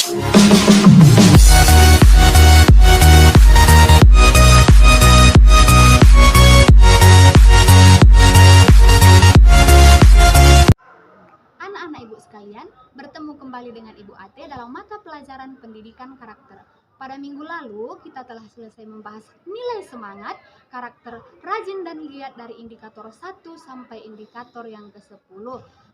Anak-anak ibu sekalian, bertemu kembali dengan Ibu Ate dalam mata pelajaran pendidikan karakter. Pada minggu lalu, kita telah selesai membahas nilai semangat, karakter, rajin dan giat dari indikator 1 sampai indikator yang ke-10.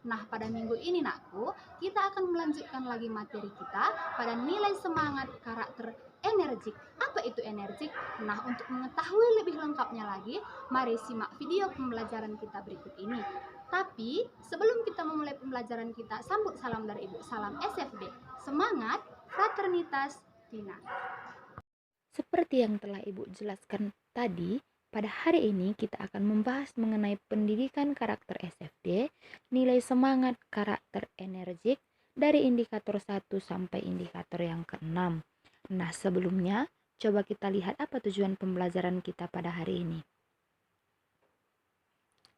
Nah, pada minggu ini nakku, kita akan melanjutkan lagi materi kita pada nilai semangat, karakter, energik. Apa itu energik? Nah, untuk mengetahui lebih lengkapnya lagi, mari simak video pembelajaran kita berikut ini. Tapi sebelum kita memulai pembelajaran kita, sambut salam dari Ibu. Salam SFB. Semangat, fraternitas, Tina. Seperti yang telah Ibu jelaskan tadi, pada hari ini kita akan membahas mengenai pendidikan karakter SFD, nilai semangat, karakter energik, dari indikator 1 sampai indikator yang ke-6. Nah, sebelumnya, coba kita lihat apa tujuan pembelajaran kita pada hari ini.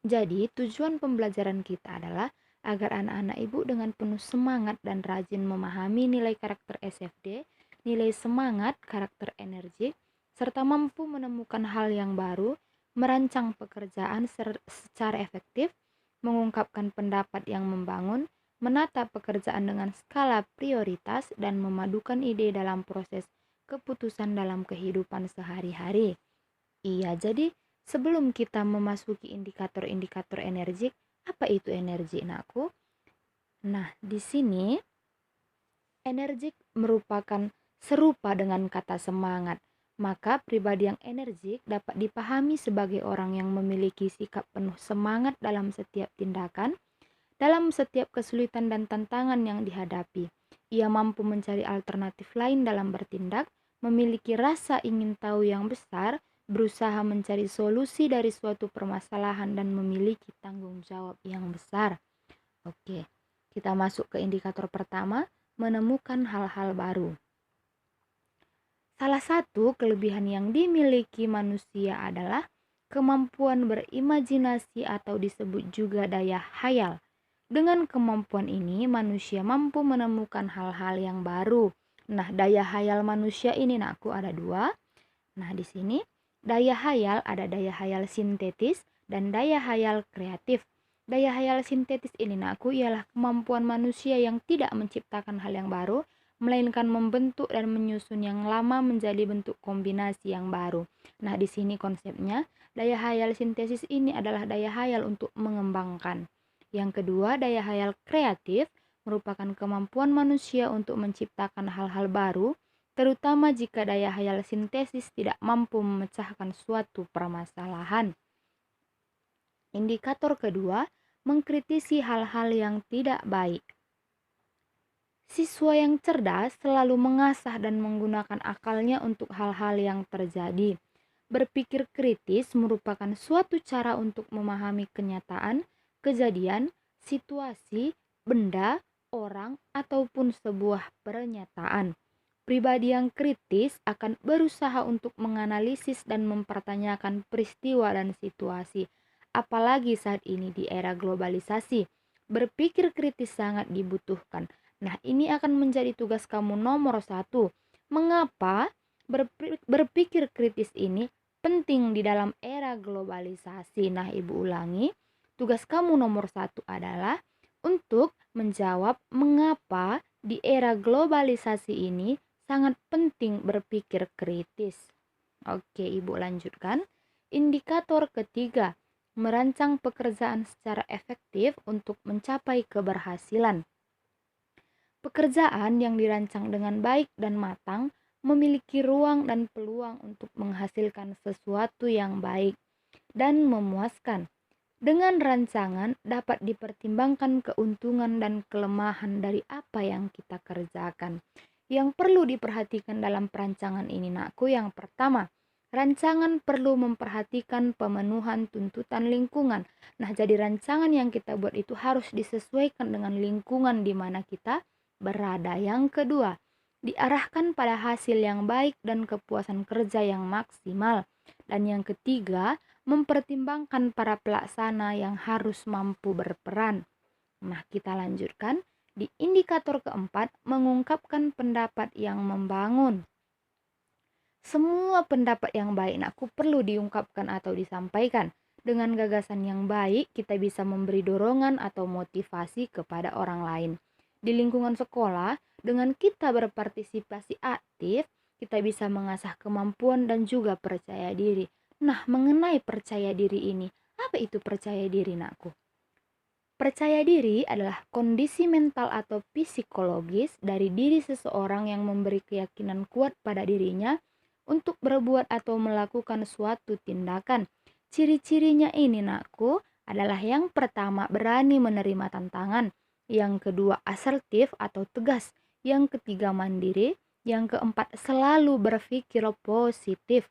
Jadi, tujuan pembelajaran kita adalah agar anak-anak ibu dengan penuh semangat dan rajin memahami nilai karakter SFD, nilai semangat, karakter energik, serta mampu menemukan hal yang baru, merancang pekerjaan secara efektif, mengungkapkan pendapat yang membangun, menata pekerjaan dengan skala prioritas, dan memadukan ide dalam proses keputusan dalam kehidupan sehari-hari. Iya, jadi sebelum kita memasuki indikator-indikator energik, apa itu energi, nakku? Nah, di sini energik merupakan serupa dengan kata semangat. Maka pribadi yang energik dapat dipahami sebagai orang yang memiliki sikap penuh semangat dalam setiap tindakan, dalam setiap kesulitan dan tantangan yang dihadapi. Ia mampu mencari alternatif lain dalam bertindak, memiliki rasa ingin tahu yang besar, berusaha mencari solusi dari suatu permasalahan, dan memiliki tanggung jawab yang besar. Oke, kita masuk ke indikator pertama, menemukan hal-hal baru. Salah satu kelebihan yang dimiliki manusia adalah kemampuan berimajinasi atau disebut juga daya khayal. Dengan kemampuan ini, manusia mampu menemukan hal-hal yang baru. Nah, daya khayal manusia ini nakku ada dua. Nah, di sini daya khayal ada daya khayal sintetis dan daya khayal kreatif. Daya khayal sintetis ini nakku ialah kemampuan manusia yang tidak menciptakan hal yang baru, melainkan membentuk dan menyusun yang lama menjadi bentuk kombinasi yang baru. Nah, di sini konsepnya daya khayal sintesis ini adalah daya khayal untuk mengembangkan. Yang kedua, daya khayal kreatif merupakan kemampuan manusia untuk menciptakan hal-hal baru, terutama jika daya khayal sintesis tidak mampu memecahkan suatu permasalahan. Indikator kedua, mengkritisi hal-hal yang tidak baik. Siswa yang cerdas selalu mengasah dan menggunakan akalnya untuk hal-hal yang terjadi. Berpikir kritis merupakan suatu cara untuk memahami kenyataan, kejadian, situasi, benda, orang, ataupun sebuah pernyataan. Pribadi yang kritis akan berusaha untuk menganalisis dan mempertanyakan peristiwa dan situasi. Apalagi saat ini di era globalisasi, berpikir kritis sangat dibutuhkan. Nah, ini akan menjadi tugas kamu nomor 1. Mengapa berpikir kritis ini penting di dalam era globalisasi? Nah, Ibu ulangi, tugas kamu nomor 1 adalah untuk menjawab mengapa di era globalisasi ini sangat penting berpikir kritis. Oke, Ibu lanjutkan. Indikator ketiga, merancang pekerjaan secara efektif untuk mencapai keberhasilan. Pekerjaan yang dirancang dengan baik dan matang memiliki ruang dan peluang untuk menghasilkan sesuatu yang baik dan memuaskan. Dengan rancangan dapat dipertimbangkan keuntungan dan kelemahan dari apa yang kita kerjakan. Yang perlu diperhatikan dalam perancangan ini nakku, yang pertama, rancangan perlu memperhatikan pemenuhan tuntutan lingkungan. Nah, jadi rancangan yang kita buat itu harus disesuaikan dengan lingkungan di mana kita berada. Yang kedua, diarahkan pada hasil yang baik dan kepuasan kerja yang maksimal. Dan yang ketiga, mempertimbangkan para pelaksana yang harus mampu berperan. Nah, kita lanjutkan. Di indikator keempat, mengungkapkan pendapat yang membangun. Semua pendapat yang baik nakku perlu diungkapkan atau disampaikan. Dengan gagasan yang baik, kita bisa memberi dorongan atau motivasi kepada orang lain. Di lingkungan sekolah, dengan kita berpartisipasi aktif, kita bisa mengasah kemampuan dan juga percaya diri. Nah, mengenai percaya diri ini, apa itu percaya diri nakku? Percaya diri adalah kondisi mental atau psikologis dari diri seseorang yang memberi keyakinan kuat pada dirinya untuk berbuat atau melakukan suatu tindakan. Ciri-cirinya ini nakku adalah yang pertama berani menerima tantangan, yang kedua asertif atau tegas, yang ketiga mandiri, yang keempat selalu berpikir positif.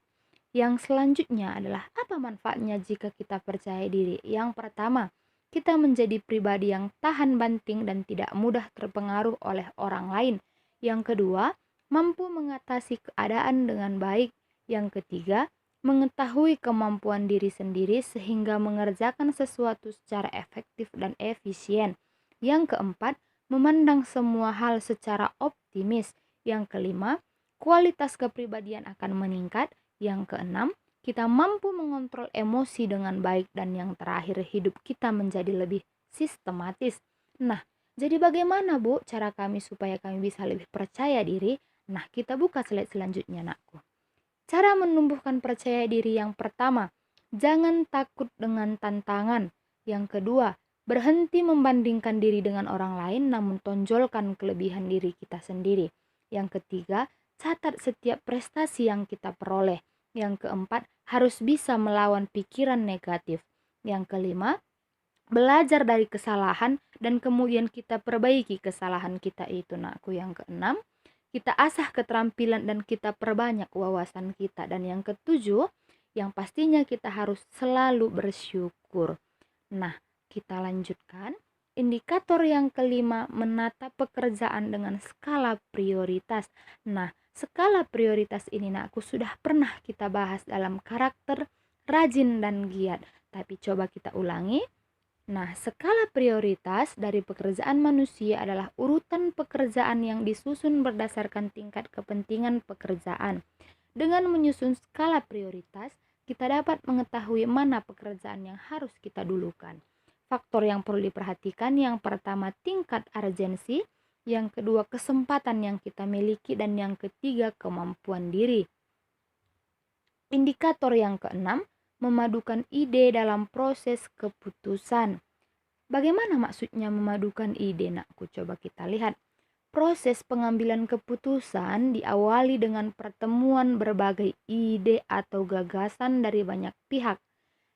Yang selanjutnya adalah apa manfaatnya jika kita percaya diri? Yang pertama, kita menjadi pribadi yang tahan banting dan tidak mudah terpengaruh oleh orang lain. Yang kedua, mampu mengatasi keadaan dengan baik. Yang ketiga, mengetahui kemampuan diri sendiri sehingga mengerjakan sesuatu secara efektif dan efisien. Yang keempat, memandang semua hal secara optimis. Yang kelima, kualitas kepribadian akan meningkat. Yang keenam, kita mampu mengontrol emosi dengan baik. Dan yang terakhir, hidup kita menjadi lebih sistematis. Nah, jadi bagaimana Bu cara kami supaya kami bisa lebih percaya diri? Nah, kita buka slide selanjutnya nakku. Cara menumbuhkan percaya diri yang pertama, jangan takut dengan tantangan. Yang kedua, berhenti membandingkan diri dengan orang lain namun tonjolkan kelebihan diri kita sendiri. Yang ketiga, catat setiap prestasi yang kita peroleh. Yang keempat, harus bisa melawan pikiran negatif. Yang kelima, belajar dari kesalahan dan kemudian kita perbaiki kesalahan kita itu nakku. Yang keenam, kita asah keterampilan dan kita perbanyak wawasan kita. Dan yang ketujuh, yang pastinya kita harus selalu bersyukur. Nah, kita lanjutkan. Indikator yang kelima, menata pekerjaan dengan skala prioritas. Nah, skala prioritas ini nakku sudah pernah kita bahas dalam karakter rajin dan giat. Tapi coba kita ulangi. Nah, skala prioritas dari pekerjaan manusia adalah urutan pekerjaan yang disusun berdasarkan tingkat kepentingan pekerjaan. Dengan menyusun skala prioritas, kita dapat mengetahui mana pekerjaan yang harus kita dulukan. Faktor yang perlu diperhatikan, yang pertama tingkat urgensi, yang kedua kesempatan yang kita miliki, dan yang ketiga kemampuan diri. Indikator yang keenam, memadukan ide dalam proses keputusan. Bagaimana maksudnya memadukan ide nakku? Coba kita lihat. Proses pengambilan keputusan diawali dengan pertemuan berbagai ide atau gagasan dari banyak pihak.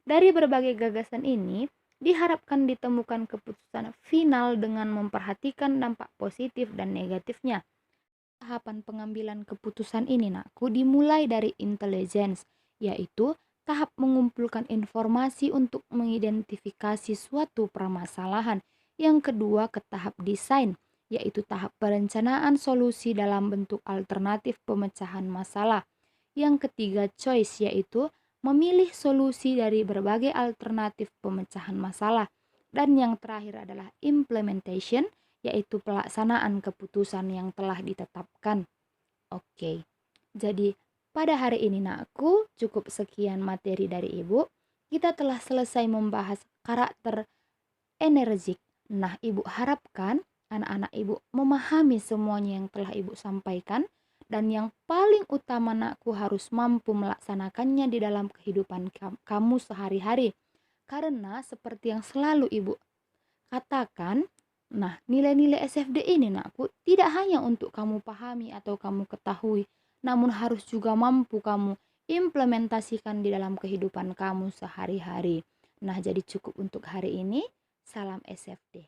Dari berbagai gagasan ini, diharapkan ditemukan keputusan final dengan memperhatikan dampak positif dan negatifnya. Tahapan pengambilan keputusan ini nakku dimulai dari intelligence, yaitu tahap mengumpulkan informasi untuk mengidentifikasi suatu permasalahan. Yang kedua ke tahap desain, yaitu tahap perencanaan solusi dalam bentuk alternatif pemecahan masalah. Yang ketiga choice, yaitu memilih solusi dari berbagai alternatif pemecahan masalah. Dan yang terakhir adalah implementation, yaitu pelaksanaan keputusan yang telah ditetapkan. Oke, jadi pada hari ini nakku cukup sekian materi dari Ibu. Kita telah selesai membahas karakter energik. Nah, Ibu harapkan anak-anak Ibu memahami semuanya yang telah Ibu sampaikan. Dan yang paling utama nakku harus mampu melaksanakannya di dalam kehidupan kamu sehari-hari. Karena seperti yang selalu Ibu katakan, nah nilai-nilai SFD ini nakku tidak hanya untuk kamu pahami atau kamu ketahui, namun harus juga mampu kamu implementasikan di dalam kehidupan kamu sehari-hari. Nah, jadi cukup untuk hari ini. Salam SFD.